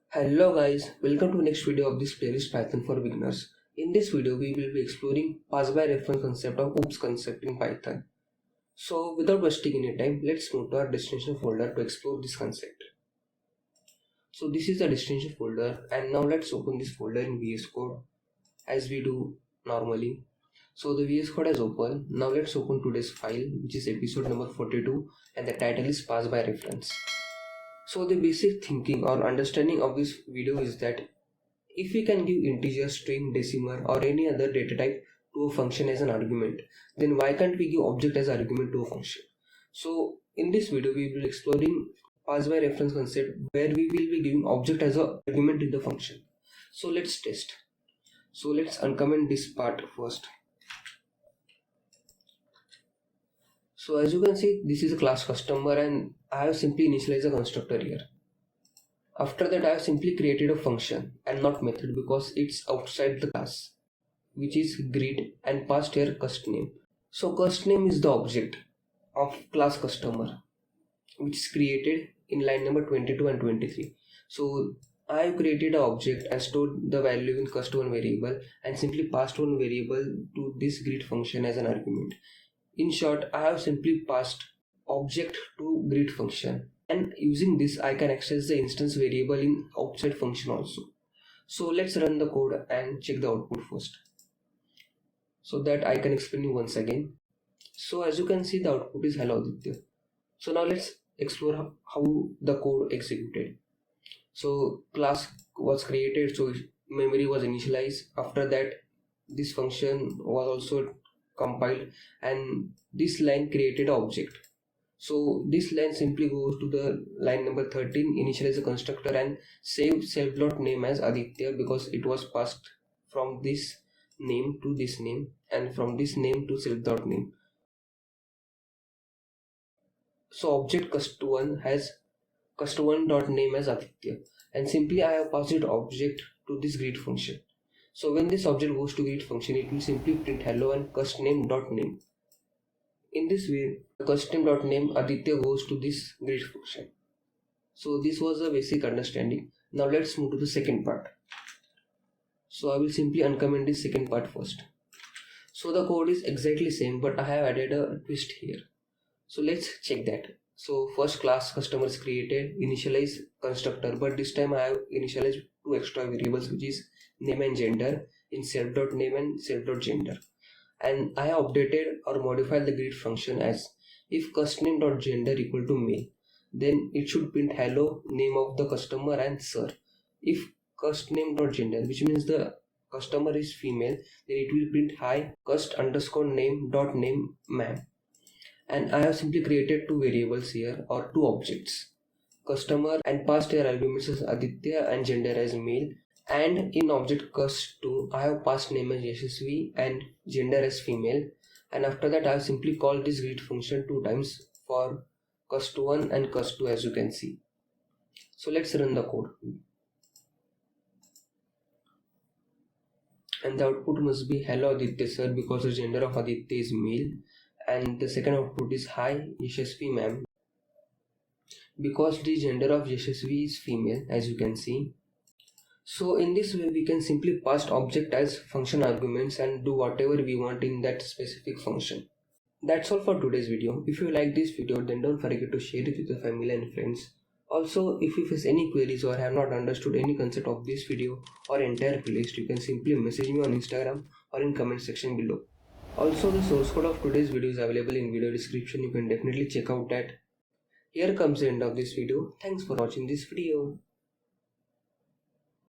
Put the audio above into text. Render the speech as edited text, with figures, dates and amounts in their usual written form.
Hello guys, welcome to next video of this playlist Python for beginners. In this video we will be exploring pass by reference concept of oops concept in Python. So without wasting any time, let's move to our destination folder to explore this concept. So this is the destination folder and now let's open this folder in VS Code as we do normally. So the VS Code has opened. Now let's open today's file, which is episode number 42 and the title is pass by reference. So the basic thinking or understanding of this video is that if we can give integer, string, decimal or any other data type to a function as an argument, then why can't we give object as argument to a function? So in this video we will be exploring pass by reference concept where we will be giving object as an argument in the function. So let's test. So let's uncomment this part first. So as you can see, this is a class customer and I have simply initialized a constructor here. After that I have simply created a function and not method because it's outside the class, which is greet, and passed here cust name. So cust name is the object of class customer which is created in line number 22 and 23. So I have created an object and stored the value in cust1 variable and simply passed one variable to this greet function as an argument. In short, I have simply passed object to greet function, and using this I can access the instance variable in outside function also. So let's run the code and check the output first so that I can explain you once again. So as you can see, the output is hello Aditya. So now let's explore how the code executed. So class was created, so memory was initialized. After that this function was also compiled and this line created an object. So this line simply goes to the line number 13, initialize a constructor and save self.name as Aditya because it was passed from this name to this name and from this name to self.name. So object cust1 has cust1.name as Aditya and simply I have passed it object to this greet function. So when this object goes to greet function, it will simply print hello and custname.name. In this way, custname.name Aditya goes to this greet function. So this was a basic understanding. Now let's move to the second part. So I will simply uncomment this second part first. So the code is exactly same, but I have added a twist here. So let's check that. So first class customer is created, initialize constructor, but this time I have initialized two extra variables which is name and gender in self.name and self.gender, and I have updated or modified the greet function as if custname.gender equal to male, then it should print hello, name of the customer and sir. If custname.gender, which means the customer is female, then it will print hi cust_name.name ma'am. And I have simply created two variables here or two objects, customer, and passed their arguments as Aditya and gender as male. And in object cust2 I have passed name as Yashasvi and gender as female, and after that I have simply called this greet function two times for cust1 and cust2 as you can see. So let's run the code and the output must be hello Aditya sir because the gender of Aditya is male, and the second output is hi Yashasvi ma'am because the gender of Yashasvi is female as you can see. So in this way we can simply pass object as function arguments and do whatever we want in that specific function. That's all for today's video. If you like this video, then don't forget to share it with your family and friends. Also, if you face any queries or have not understood any concept of this video or entire playlist, you can simply message me on Instagram or in comment section below. Also, the source code of today's video is available in video description. You can definitely check out that. Here comes the end of this video. Thanks for watching this video.